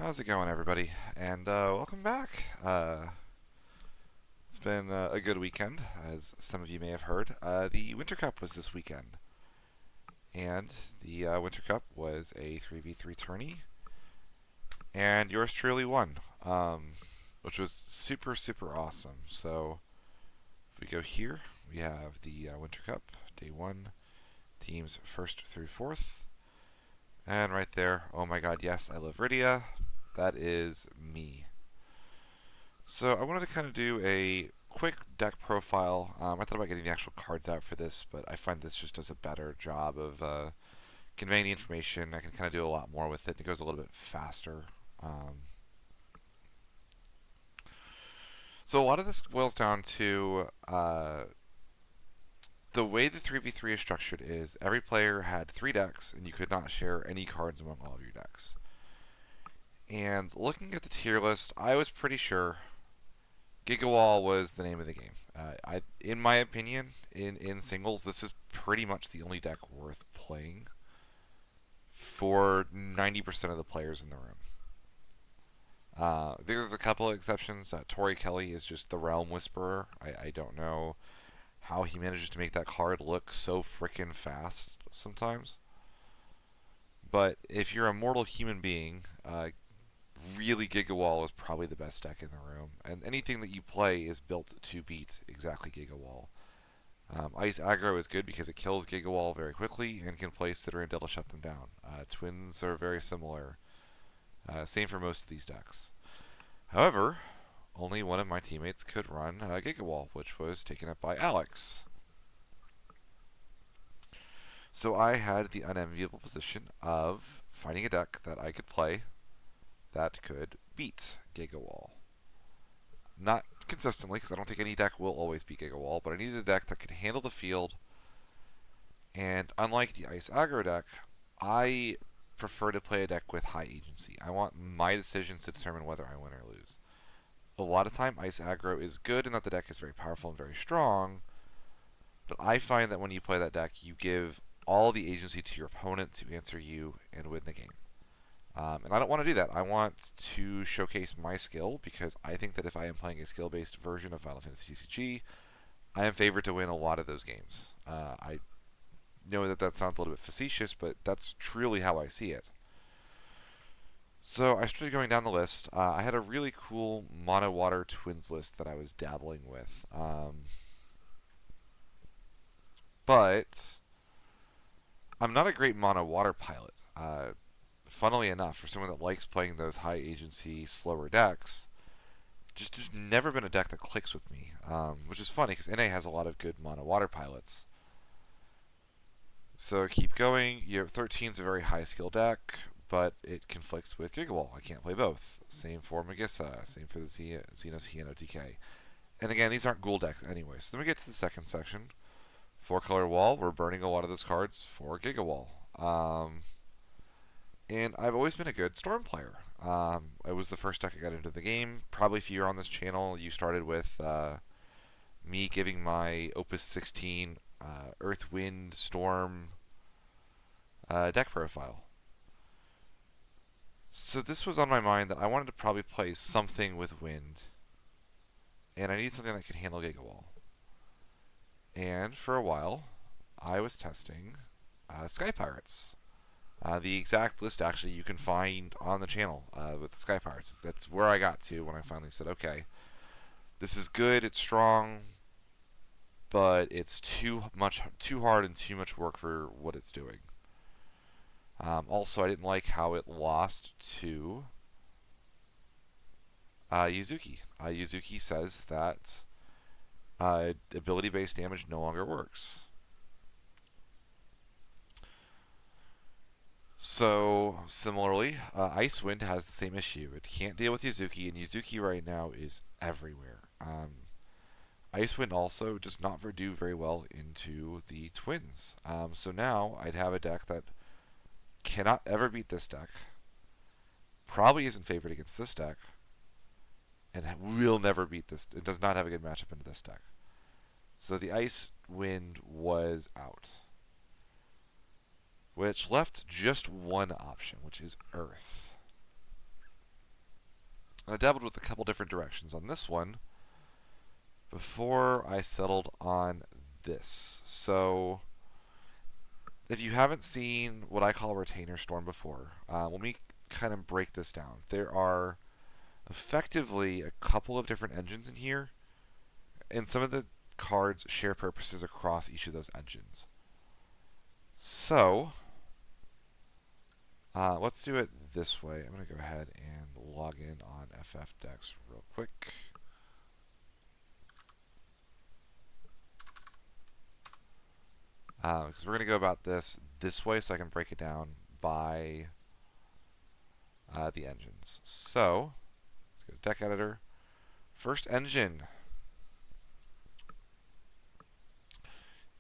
How's it going, everybody? And welcome back. It's been a good weekend, as some of you may have heard. The Winter Cup was this weekend, and the Winter Cup was a 3v3 tourney, and yours truly won, which was super, super awesome. So, if we go here, we have the Winter Cup, day one, teams first through fourth. And right there, oh my god, yes, I love Rydia. That is me. So I wanted to kind of do a quick deck profile. I thought about getting the actual cards out for this, but I find this just does a better job of conveying the information. I can kind of do a lot more with it. It goes a little bit faster. Um, so a lot of this boils down to the way the 3v3 is structured is every player had 3 decks, and you could not share any cards among all of your decks. And looking at the tier list, I was pretty sure Gigawall was the name of the game. In my opinion, in singles, this is pretty much the only deck worth playing for 90% of the players in the room. There's a couple of exceptions. Tori Kelly is just the Realm Whisperer. I don't know how he manages to make that card look so freaking fast sometimes. But if you're a mortal human being, really Gigawall is probably the best deck in the room, and anything that you play is built to beat exactly Gigawall. Ice Aggro is good because it kills Gigawall very quickly and can play Citadel to shut them down. Twins are very similar. Same for most of these decks. However, only one of my teammates could run Gigawall, which was taken up by Alex. So I had the unenviable position of finding a deck that I could play that could beat Gigawall. Not consistently, because I don't think any deck will always beat Gigawall, but I needed a deck that could handle the field. And unlike the Ice Aggro deck, I prefer to play a deck with high agency. I want my decisions to determine whether I win or lose. A lot of time, Ice Aggro is good in that the deck is very powerful and very strong, but I find that when you play that deck, you give all the agency to your opponent to answer you and win the game. And I don't want to do that. I want to showcase my skill because I think that if I am playing a skill-based version of Final Fantasy TCG, I am favored to win a lot of those games. I know that that sounds a little bit facetious, but that's truly how I see it. So I started going down the list. I had a really cool Mono Water Twins list that I was dabbling with. But I'm not a great Mono Water pilot. Funnily enough, for someone that likes playing those high agency, slower decks, just has never been a deck that clicks with me. Which is funny because NA has a lot of good mono water pilots. So keep going. Your 13 is a very high skill deck, but it conflicts with Gigawall. I can't play both. Same for Magissa. Same for the Xenos Hieno TK. And again, these aren't ghoul decks anyway. So then we get to the second section. 4-color wall. We're burning a lot of those cards for Gigawall. And I've always been a good Storm player. It was the first deck I got into the game. Probably if you're on this channel, you started with me giving my Opus 16 Earth, Wind, Storm deck profile. So this was on my mind that I wanted to probably play something with Wind. And I need something that could handle Gigawall. And for a while, I was testing Sky Pirates. The exact list, actually, you can find on the channel with the Sky Pirates. That's where I got to when I finally said, okay, this is good, it's strong, but it's too hard and too much work for what it's doing. Also, I didn't like how it lost to Yuzuki. Yuzuki says that ability-based damage no longer works. So, similarly, Icewind has the same issue. It can't deal with Yuzuki, and Yuzuki right now is everywhere. Icewind also does not do very well into the Twins. So now I'd have a deck that cannot ever beat this deck, probably isn't favored against this deck, and will never beat this. It does not have a good matchup into this deck. So the Icewind was out, which left just one option, which is Earth. And I dabbled with a couple different directions on this one before I settled on this. So, if you haven't seen what I call Retainer Storm before, let me kind of break this down. There are effectively a couple of different engines in here, and some of the cards share purposes across each of those engines. So, let's do it this way. I'm going to go ahead and log in on FFdex real quick. Because we're going to go about this way so I can break it down by the engines. So, let's go to deck editor. First engine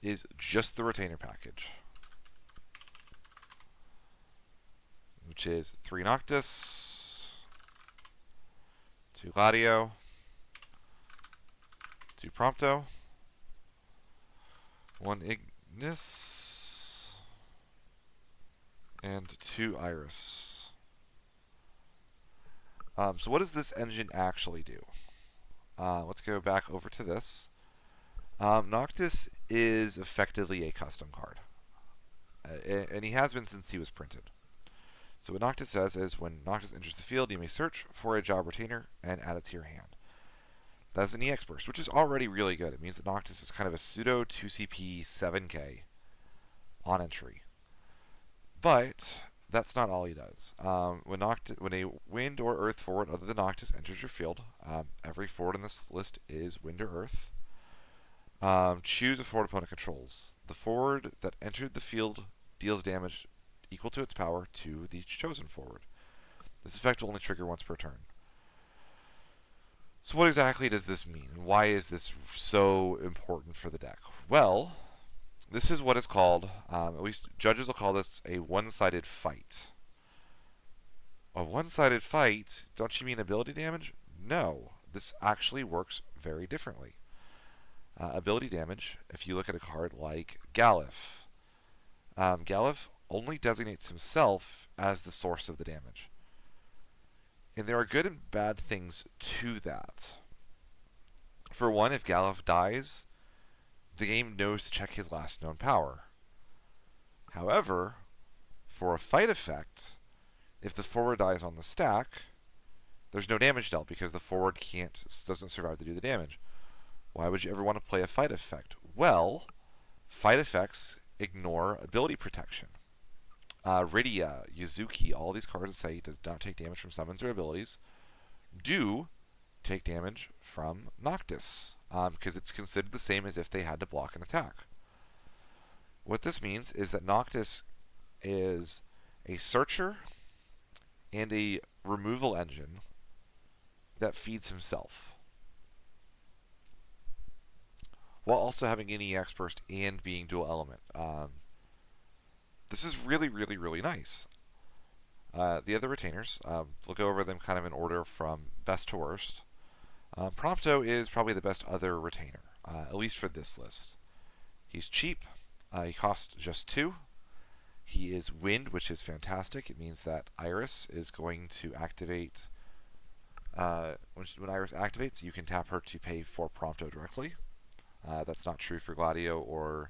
is just the retainer package, which is 3 Noctis, 2 Gladio, 2 Prompto, 1 Ignis, and 2 Iris. So what does this engine actually do? Let's go back over to this. Noctis is effectively a custom card, and he has been since he was printed. So what Noctis says is when Noctis enters the field, you may search for a job retainer and add it to your hand. That's an EX burst, which is already really good. It means that Noctis is kind of a pseudo 2CP 7K on entry. But that's not all he does. When a wind or earth forward other than Noctis enters your field, every forward in this list is wind or earth. Choose a forward opponent controls. The forward that entered the field deals damage equal to its power to the chosen forward. This effect will only trigger once per turn. So what exactly does this mean? Why is this so important for the deck? Well, this is what is called, at least judges will call this a one-sided fight. A one-sided fight? Don't you mean ability damage? No, this actually works very differently. Ability damage, if you look at a card like Galif. Galif only designates himself as the source of the damage. And there are good and bad things to that. For one, if Galif dies, the game knows to check his last known power. However, for a fight effect, if the forward dies on the stack, there's no damage dealt because the forward doesn't survive to do the damage. Why would you ever want to play a fight effect? Well, fight effects ignore ability protection. Rydia, Yuzuki, all these cards that say he does not take damage from summons or abilities do take damage from Noctis, because it's considered the same as if they had to block an attack. What this means is that Noctis is a searcher and a removal engine that feeds himself, while also having an EX burst and being dual element. This is really, really, really nice. The other retainers, we'll go over them kind of in order from best to worst. Prompto is probably the best other retainer, at least for this list. He's cheap. He costs just 2. He is wind, which is fantastic. It means that Iris is going to activate. When Iris activates, you can tap her to pay for Prompto directly. That's not true for Gladio or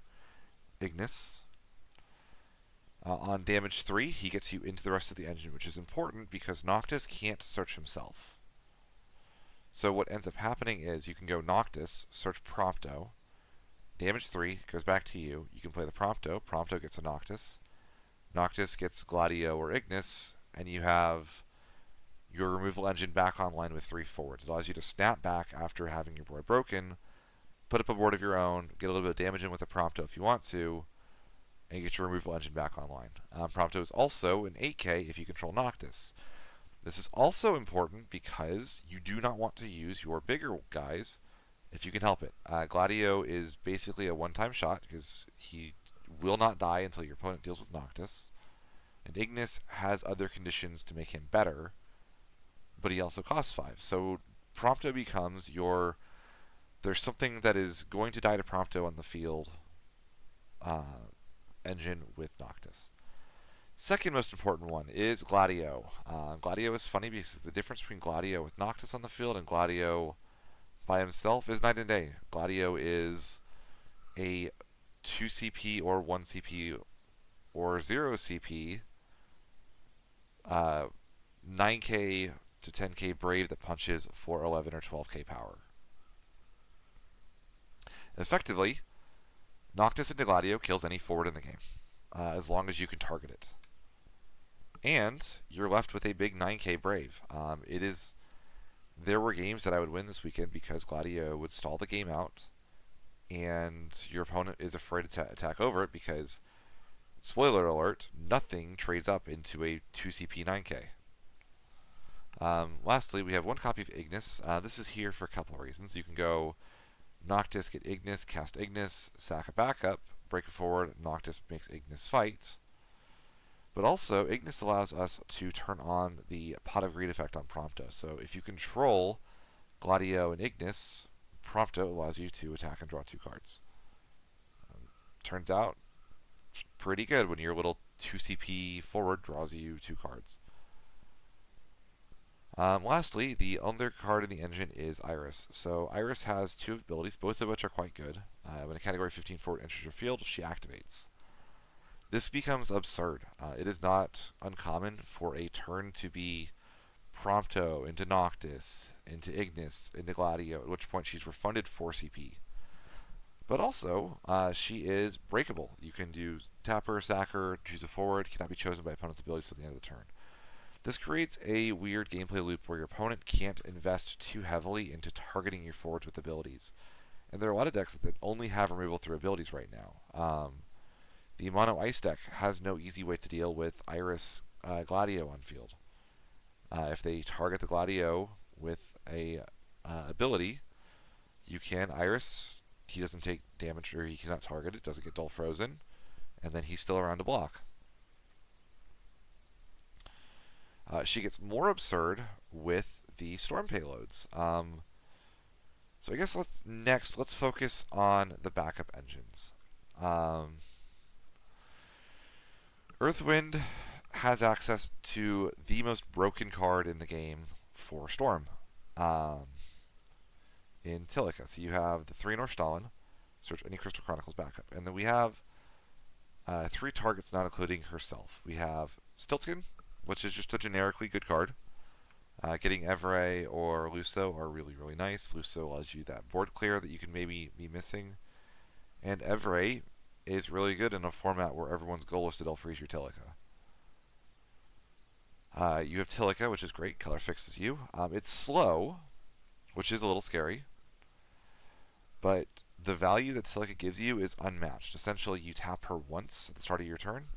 Ignis. On damage 3, he gets you into the rest of the engine, which is important because Noctis can't search himself. So what ends up happening is you can go Noctis, search Prompto, damage 3 goes back to you. You can play the Prompto. Prompto gets a Noctis. Noctis gets Gladio or Ignis, and you have your removal engine back online with 3 forwards. It allows you to snap back after having your board broken, put up a board of your own, get a little bit of damage in with the Prompto if you want to, and get your removal engine back online. Prompto is also an 8K if you control Noctis. This is also important because you do not want to use your bigger guys if you can help it. Gladio is basically a one-time shot because he will not die until your opponent deals with Noctis. And Ignis has other conditions to make him better, but he also costs 5. So Prompto becomes your... There's something that is going to die to Prompto on the field engine with Noctis. Second most important one is Gladio. Gladio is funny because the difference between Gladio with Noctis on the field and Gladio by himself is night and day. Gladio is a 2 CP or 1 CP or 0 CP, 9k to 10k Brave that punches for 11 or 12k power. Effectively, Noctis into Gladio kills any forward in the game, as long as you can target it. And you're left with a big 9k Brave. There were games that I would win this weekend because Gladio would stall the game out, and your opponent is afraid to attack over it because, spoiler alert, nothing trades up into a 2CP 9k. Lastly, we have one copy of Ignis. This is here for a couple of reasons. You can go Noctis, get Ignis, cast Ignis, sack a backup, break it forward, Noctis makes Ignis fight. But also, Ignis allows us to turn on the Pot of Greed effect on Prompto. So if you control Gladio and Ignis, Prompto allows you to attack and draw 2 cards. Turns out, pretty good when your little 2CP forward draws you 2 cards. Lastly, the other card in the engine is Iris. So Iris has 2 abilities, both of which are quite good. When a category 15 forward enters your field, she activates. This becomes absurd. It is not uncommon for a turn to be Prompto into Noctis, into Ignis, into Gladio, at which point she's refunded 4 CP. But also, she is breakable. You can do tap her, sack her, choose a forward, cannot be chosen by opponent's abilities till the end of the turn. This creates a weird gameplay loop where your opponent can't invest too heavily into targeting your forwards with abilities. And there are a lot of decks that only have removal through abilities right now. The Mono Ice deck has no easy way to deal with Iris Gladio on field. If they target the Gladio with a ability, you can Iris. He doesn't take damage, or he cannot target it, doesn't get dull frozen, and then he's still around to block. She gets more absurd with the storm payloads. So I guess let's focus on the backup engines. Earthwind has access to the most broken card in the game for Storm in Tilica. So you have the 3 Northstalin, search any Crystal Chronicles backup. And then we have 3 targets not including herself. We have Stiltskin, which is just a generically good card. Getting Evrae or Luso are really, really nice. Luso allows you that board clear that you can maybe be missing. And Evrae is really good in a format where everyone's goal is to Dull Freeze your Tilica. You have Tilica, which is great. Color fixes you. It's slow, which is a little scary. But the value that Tilica gives you is unmatched. Essentially, you tap her once at the start of your turn,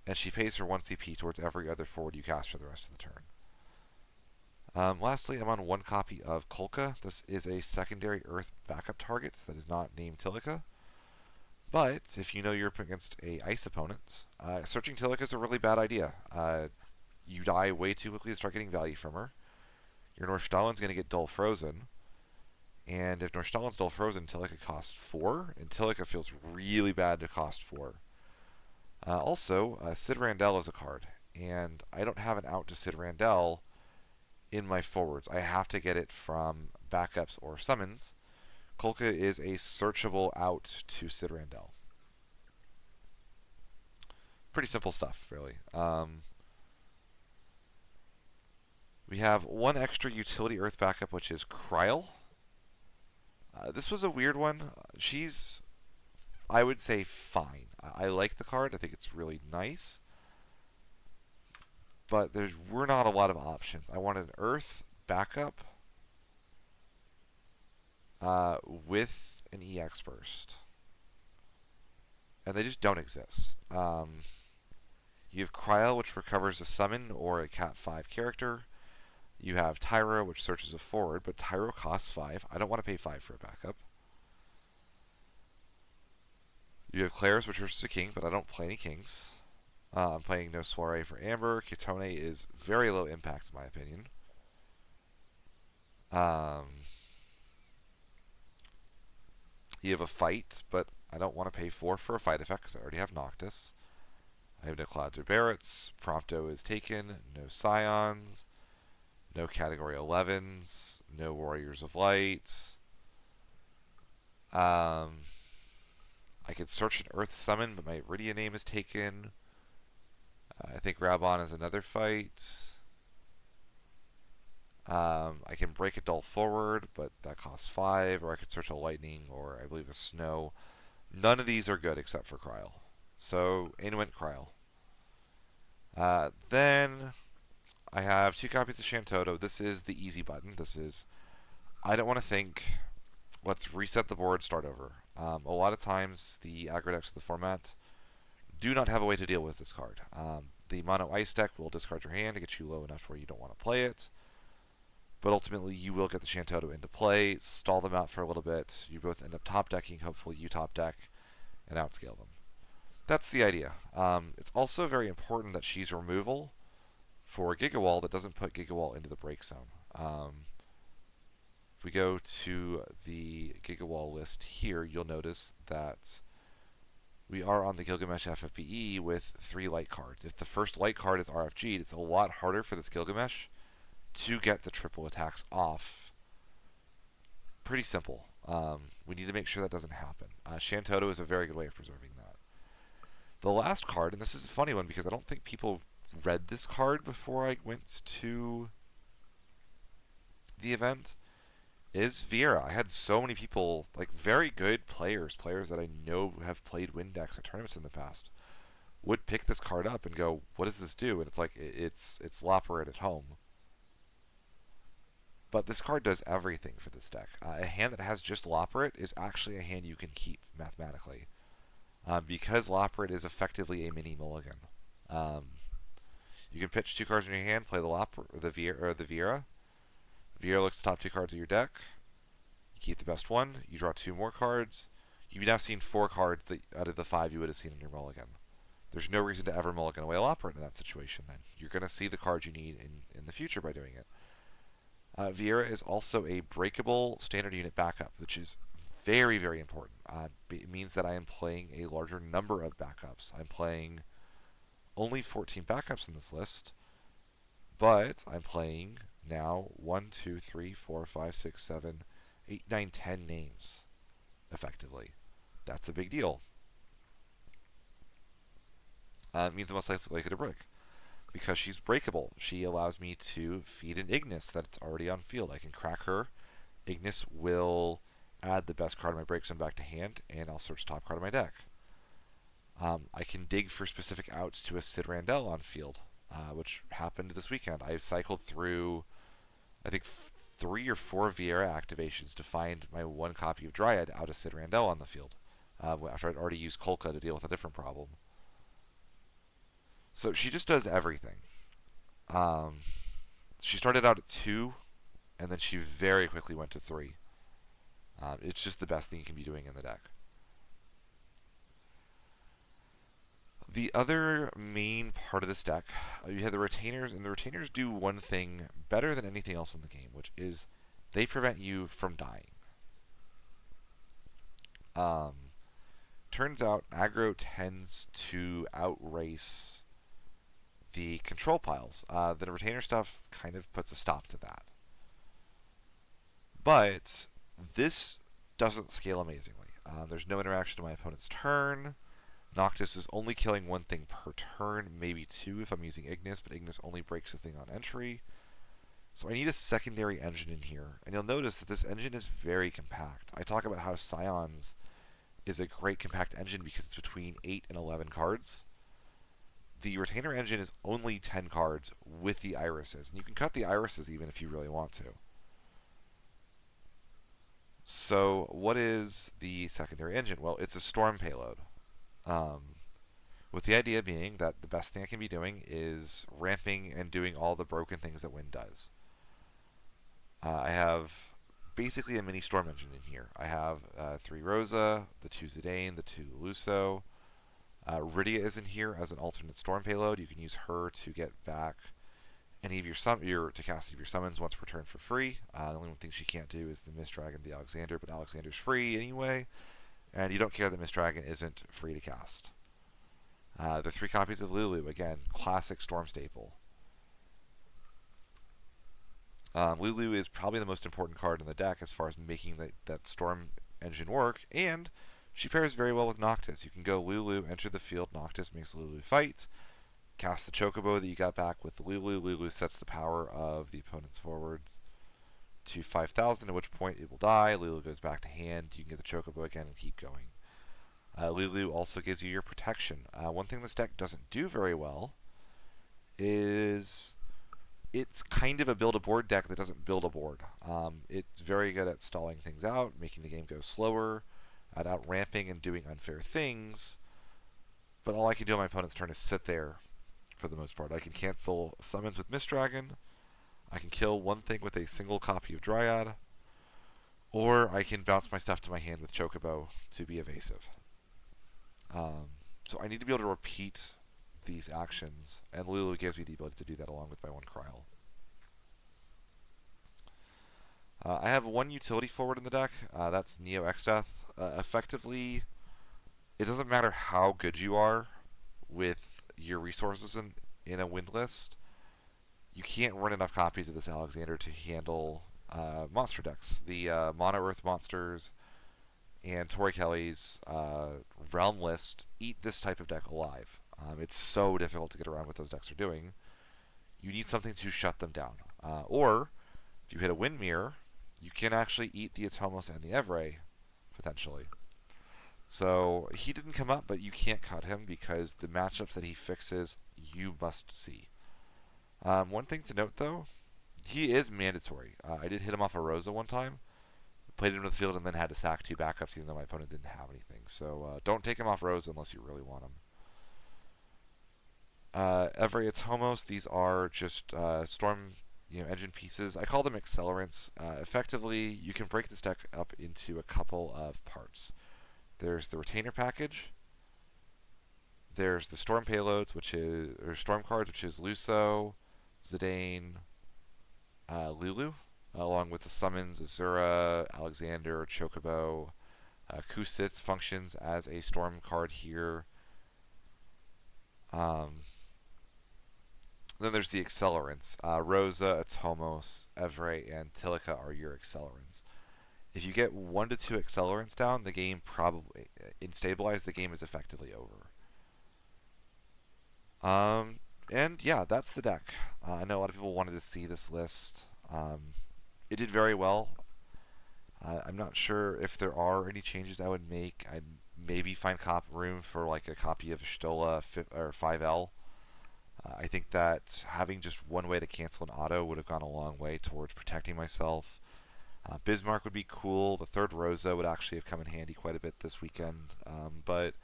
and she pays her 1 CP towards every other forward you cast for the rest of the turn. Lastly, I'm on 1 copy of Kolka. This is a secondary Earth backup target that is not named Tilica. But if you know you're up against a Ice opponent, searching Tilica is a really bad idea. You die way too quickly to start getting value from her. Your Northstalin's going to get dull frozen. And if Northstalin's dull frozen, Tilica costs 4, and Tilica feels really bad to cost 4. Also, Sid Randell is a card, and I don't have an out to Sid Randell in my forwards. I have to get it from backups or summons. Kolka is a searchable out to Sid Randell. Pretty simple stuff, really. We have 1 extra utility Earth backup, which is Kryl. This was a weird one. She's, I would say, fine. I like the card. I think it's really nice. But there were not a lot of options. I wanted an Earth backup with an EX burst. And they just don't exist. You have Kryl, which recovers a summon or a Cat 5 character. You have Tyro, which searches a forward, but Tyro costs 5. I don't want to pay 5 for a backup. You have Claire's, which searches a king, but I don't play any kings. I'm playing No Soiree for Amber. Kitone is very low impact, in my opinion. You have a fight, but I don't want to pay 4 for a fight effect because I already have Noctis. I have no Clouds or Barretts. Prompto is taken. No Scions. No Category 11s. No Warriors of Light. I could search an Earth Summon, but my Iridia name is taken. I think Rabon is another fight. I can break a Dull forward, but that costs 5. Or I could search a Lightning, or I believe a Snow. None of these are good except for Kryl. So, in went Kryl. Then I have 2 copies of Shantoto. This is the easy button. This is, I don't want to think. Let's reset the board, start over. A lot of times, the aggro decks of the format do not have a way to deal with this card. The mono ice deck will discard your hand to get you low enough where you don't want to play it. But ultimately, you will get the Shantoto into play, stall them out for a little bit. You both end up top decking, hopefully you top deck, and outscale them. That's the idea. It's also very important that she's removal for Gigawall that doesn't put Gigawall into the break zone. If we go to the Gigawall list here, you'll notice that we are on the Gilgamesh FFBE with 3 light cards. If the first light card is RFG'd, it's a lot harder for this Gilgamesh to get the triple attacks off. Pretty simple. We need to make sure that doesn't happen. Shantoto is a very good way of preserving that. The last card, and this is a funny one because I don't think people read this card before I went to the event, is Viera. I had so many people, like very good players that I know have played Windex at tournaments in the past, would pick this card up and go, what does this do? And it's like, it's Loporrit at home. But this card does everything for this deck. A hand that has just Loporrit is actually a hand you can keep mathematically. Because Loporrit is effectively a mini mulligan. You can pitch 2 cards in your hand, play the Viera. Viera looks the top 2 cards of your deck. You keep the best one. You draw 2 more cards. You've now seen 4 cards that out of the 5 you would have seen in your mulligan. There's no reason to ever mulligan away a Loporrit in that situation then. You're going to see the cards you need in the future by doing it. Viera is also a breakable standard unit backup, which is very, very important. It means that I am playing a larger number of backups. I'm playing only 14 backups in this list, but I'm playing now 1, 2, 3, 4, 5, 6, 7, 8, 9, 10 names, effectively. That's a big deal. It means I'm most likely to break. Because she's breakable, she allows me to feed an Ignis that's already on field. I can crack her. Ignis will add the best card of my break zone back to hand, and I'll search top card of my deck. I can dig for specific outs to a Sid Randell on field, which happened this weekend. I cycled through, I think, 3 or 4 Viera activations to find my 1 copy of Dryad out of Sid Randell on the field, after I'd already used Kolka to deal with a different problem. So she just does everything. She started out at 2, and then she very quickly went to 3. It's just the best thing you can be doing in the deck. The other main part of this deck, you have the Retainers, and the Retainers do one thing better than anything else in the game, which is they prevent you from dying. Turns out aggro tends to outrace the control piles. The Retainer stuff kind of puts a stop to that. But this doesn't scale amazingly. There's no interaction to my opponent's turn. Noctis is only killing 1 thing per turn, maybe 2 if I'm using Ignis, but Ignis only breaks a thing on entry. So I need a secondary engine in here. And you'll notice that this engine is very compact. I talk about how Scions is a great compact engine because it's between 8 and 11 cards. The Retainer engine is only 10 cards with the irises. And you can cut the irises even if you really want to. So what is the secondary engine? Well, it's a storm payload. With the idea being that the best thing I can be doing is ramping and doing all the broken things that Wind does. I have basically a mini storm engine in here. I have 3 Rosa, the 2 Zidane, the 2 Luso. Rydia is in here as an alternate storm payload. You can use her to get back any of to cast any of your summons once per turn for free. The only one thing she can't do is the Mist Dragon, the Alexander, but Alexander's free anyway, and you don't care that Mist Dragon isn't free to cast. The 3 copies of Lulu, again, classic Storm staple. Lulu is probably the most important card in the deck as far as making that Storm engine work, and she pairs very well with Noctis. You can go Lulu, enter the field, Noctis makes Lulu fight, cast the Chocobo that you got back with Lulu. Lulu sets the power of the opponent's forwards to 5,000, at which point it will die. Lulu goes back to hand. You can get the Chocobo again and keep going. Lulu also gives you your protection. One thing this deck doesn't do very well is it's kind of a build a board deck that doesn't build a board. It's very good at stalling things out, making the game go slower, at out ramping and doing unfair things. But all I can do on my opponent's turn is sit there for the most part. I can cancel summons with Mist Dragon. I can kill one thing with a single copy of Dryad. Or I can bounce my stuff to my hand with Chocobo to be evasive. So I need to be able to repeat these actions, and Lulu gives me the ability to do that along with my one Kryl. I have one utility forward in the deck. That's Neo Exdeath. Effectively, it doesn't matter how good you are with your resources in a win list. You can't run enough copies of this Alexander to handle monster decks. The Mono Earth monsters and Tori Kelly's Realm list eat this type of deck alive. It's so difficult to get around what those decks are doing. You need something to shut them down. Or, if you hit a Wind Mirror, you can actually eat the Atomos and the Evray, potentially. So, he didn't come up, but you can't cut him because the matchups that he fixes, you must see. One thing to note, though, he is mandatory. I did hit him off a Rosa one time, played him into the field, and then had to sack 2 backups even though my opponent didn't have anything. So, don't take him off Rosa unless you really want him. Evray Atomos, these are just Storm engine pieces. I call them accelerants. Effectively, you can break this deck up into a couple of parts. There's the retainer package. There's the storm payloads, or storm cards, which is Luso, Zidane, Lulu, along with the summons Azura, Alexander, Chocobo. Kusith functions as a storm card here. Then there's the accelerants. Rosa, Atomos, Evray, and Tilica are your accelerants. If you get 1 to 2 accelerants down, the game probably, in Stabilize, the game is effectively over. And yeah, that's the deck. I know a lot of people wanted to see this list. It did very well. I'm not sure if there are any changes I would make. I'd maybe find room for like a copy of Stola or 5L. I think that having just one way to cancel an auto would have gone a long way towards protecting myself. Bismarck would be cool. The 3rd Rosa would actually have come in handy quite a bit this weekend. But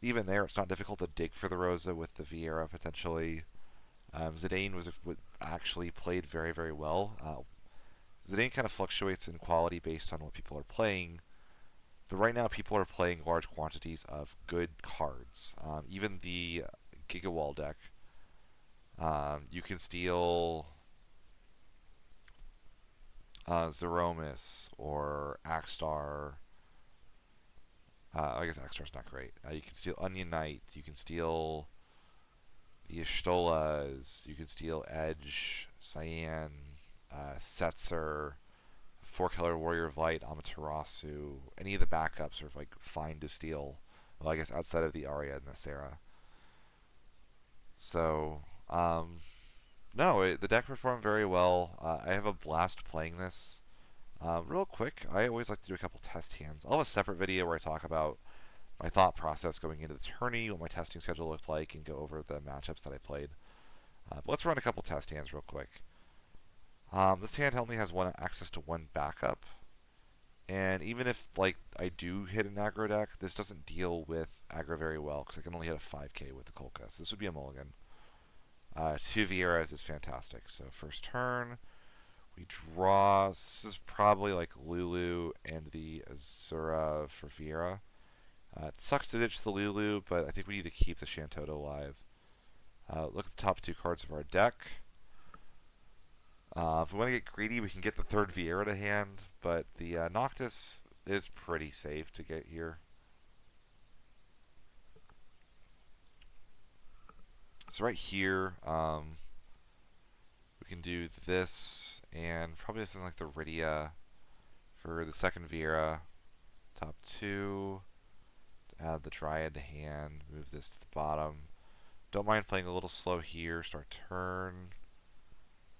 even there, it's not difficult to dig for the Rosa with the Vieira potentially. Zidane actually played very, very well. Zidane kind of fluctuates in quality based on what people are playing. But right now, people are playing large quantities of good cards. Even the Gigawall deck. You can steal Zeromus or Axstar. I guess Axstar's not great. You can steal Onion Knight. You can steal the Ishtolas. You can steal Edge, Cyan, Setzer, 4-color Warrior of Light, Amaterasu. Any of the backups are like fine to steal. Well, I guess outside of the Arya and the Sarah. So, no, the deck performed very well. I have a blast playing this. Real quick, I always like to do a couple test hands. I'll have a separate video where I talk about my thought process going into the tourney, what my testing schedule looked like, and go over the matchups that I played. But let's run a couple test hands real quick. This hand only has access to 1 backup. And even if like I do hit an aggro deck, this doesn't deal with aggro very well because I can only hit a 5k with the Kolka. So this would be a mulligan. 2 Vieiras is fantastic. So first turn, we draw. This is probably like Lulu and the Azura for Vieira. It sucks to ditch the Lulu, but I think we need to keep the Shantoto alive. Look at the top 2 cards of our deck. If we want to get greedy, we can get the 3rd Vieira to hand, but the Noctis is pretty safe to get here. So right here, we can do this and probably something like the Rydia for the second Viera. Top 2. Add the Dryad to hand. Move this to the bottom. Don't mind playing a little slow here. Start turn.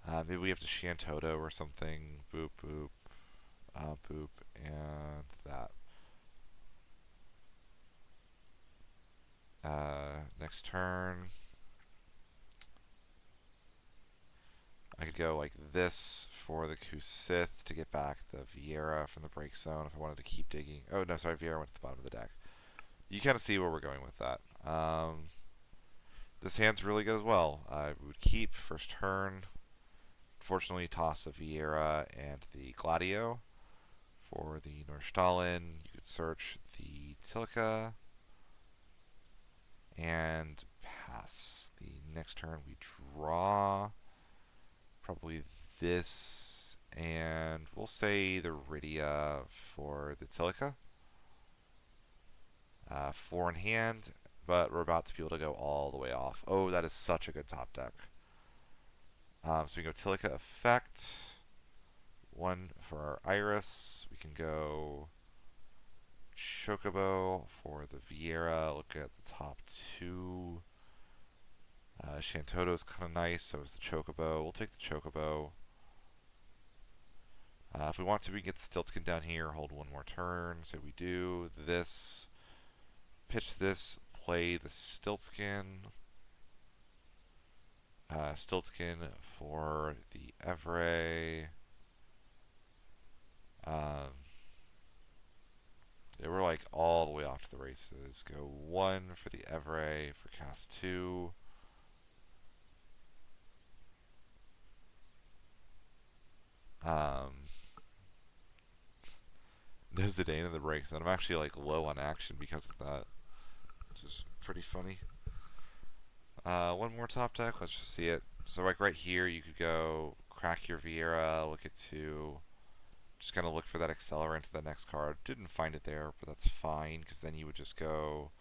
Maybe we have to Shantoto or something. Boop, boop, boop, and that. Next turn, I could go like this for the Kusith to get back the Viera from the break zone if I wanted to keep digging. Oh, no, sorry, Viera went to the bottom of the deck. You kind of see where we're going with that. This hand's really good as well. I would keep first turn. Fortunately, toss a Viera and the Gladio. For the Nordstalin, you could search the Tilka and pass. The next turn we draw probably this, and we'll say the Rydia for the Tilka. 4 in hand, but we're about to be able to go all the way off. Oh, that is such a good top deck. So we can go Tilka effect. 1 for our Iris. We can go Chocobo for the Viera. Look at the top 2. Shantoto is kind of nice, so is the Chocobo. We'll take the Chocobo. If we want to, we can get the Stiltskin down here, hold 1 more turn. So we do this, pitch this, play the Stiltskin. Stiltskin for the Evray. They were like all the way off to the races. Go 1 for the Evray for cast 2. There's the Dane in the breaks, and I'm actually like low on action because of that, which is pretty funny. 1 more top deck. Let's just see it. So like right here, you could go crack your Viera, look at 2, just kind of look for that accelerant to the next card. Didn't find it there, but that's fine because then you would just go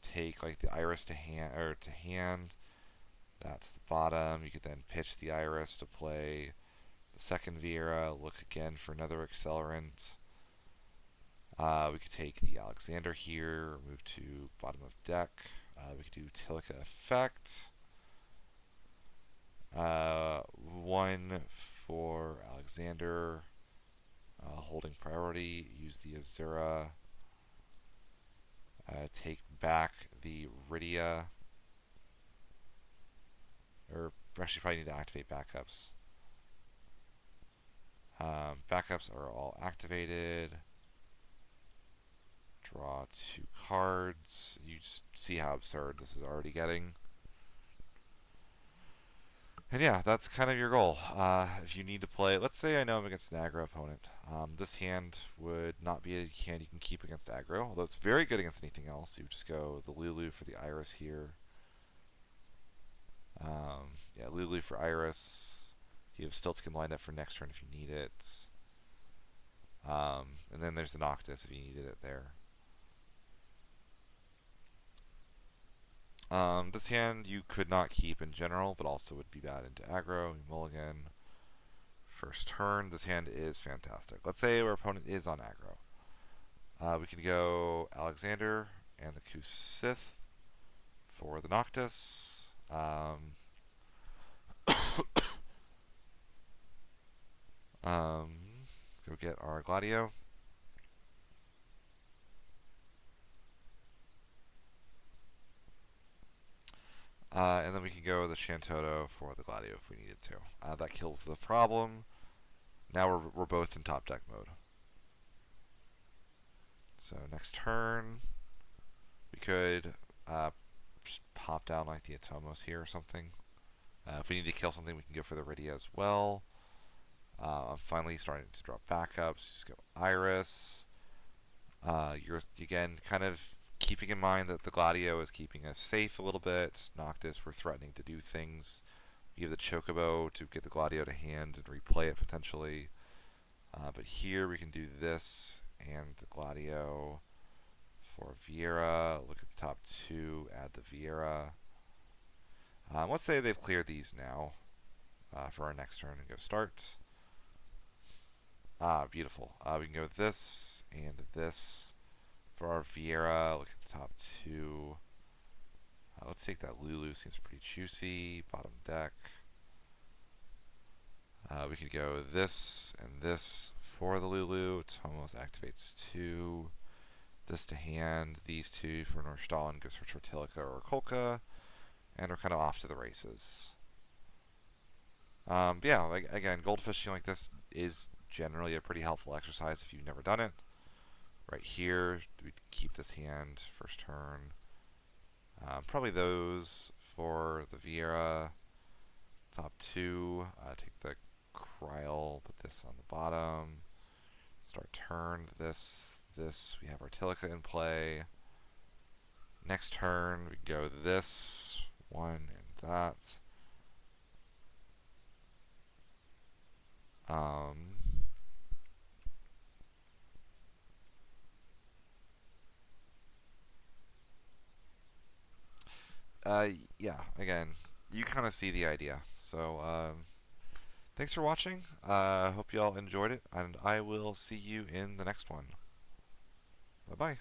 take like the Iris to hand. That's the bottom. You could then pitch the Iris to play the second Viera. Look again for another accelerant. We could take the Alexander here, move to bottom of deck. We could do Tilka effect. 1 for Alexander, holding priority. Use the Azura. Take back the Rydia. Or actually, probably need to activate backups. Backups are all activated. Draw 2 cards. You just see how absurd this is already getting. And yeah, that's kind of your goal. If you need to play, let's say I know I'm against an aggro opponent. This hand would not be a hand you can keep against aggro, although it's very good against anything else. You would just go the Lulu for the Iris here. Yeah, Lulu for Iris. You have Stiltskin lined up for next turn if you need it. And then there's the Noctis if you needed it there. This hand you could not keep in general, but also would be bad into aggro. You mulligan. First turn, this hand is fantastic. Let's say our opponent is on aggro. We can go Alexander and the Kusith for the Noctis. Go get our Gladio. And then we can go the Shantoto for the Gladio if we needed to. That kills the problem. Now we're both in top deck mode. So next turn, we could just pop down like the Atomos here or something. If we need to kill something, we can go for the Rydia as well. I'm finally starting to drop backups. Just go Iris. You're again kind of keeping in mind that the Gladio is keeping us safe a little bit. Noctis, we're threatening to do things. We have the Chocobo to get the Gladio to hand and replay it potentially. But here we can do this and the Gladio for Vieira. Look at the top two, add the Vieira. Let's say they've cleared these now for our next turn and go start. Beautiful. We can go this and this for our Vieira. Look at the top two. Let's take that Lulu. Seems pretty juicy. Bottom deck. We could go this and this for the Lulu. Tomos activates 2. This to hand. These 2 for Northstalin goes for Tortilica or Kolka. And we're kind of off to the races. Yeah, like, again, goldfishing like this is generally a pretty helpful exercise if you've never done it. Right here, we keep this hand first turn. Probably those for the Vieira. Top 2, take the Kryl, put this on the bottom. Start turn, this. We have our Tilica in play. Next turn, we go this, 1 and that. Yeah, again, you kind of see the idea. So, thanks for watching. Hope you all enjoyed it, and I will see you in the next one. Bye-bye.